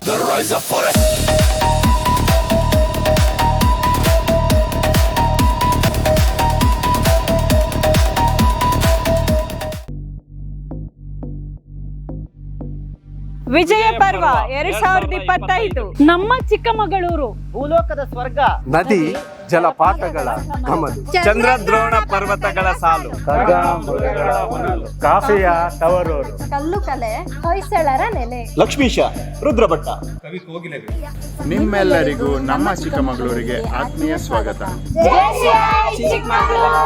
The rise of forest. ವಿಜಯ ಪರ್ವ 2025 ನಮ್ಮ ಚಿಕ್ಕಮಗಳೂರು ಭೂಲೋಕದ ಸ್ವರ್ಗ, ನದಿ ಜಲಪಾತಗಳ ಗಮಲು, ಚಂದ್ರದ್ರೋಣ ಪರ್ವತಗಳ ಸಾಲು, ಕಾಫಿಯ ತವರೂರು, ಕಲ್ಲು ಕಲೆ ಹೊಯ್ಸಳರ ನೆಲೆ, ಲಕ್ಷ್ಮೀಶ, ರುದ್ರಭಟ್ಟ. ನಿಮ್ಮೆಲ್ಲರಿಗೂ ನಮ್ಮ ಚಿಕ್ಕಮಗಳೂರಿಗೆ ಆತ್ಮೀಯ ಸ್ವಾಗತ. ಚಿಕ್ಕಮಗಳೂರು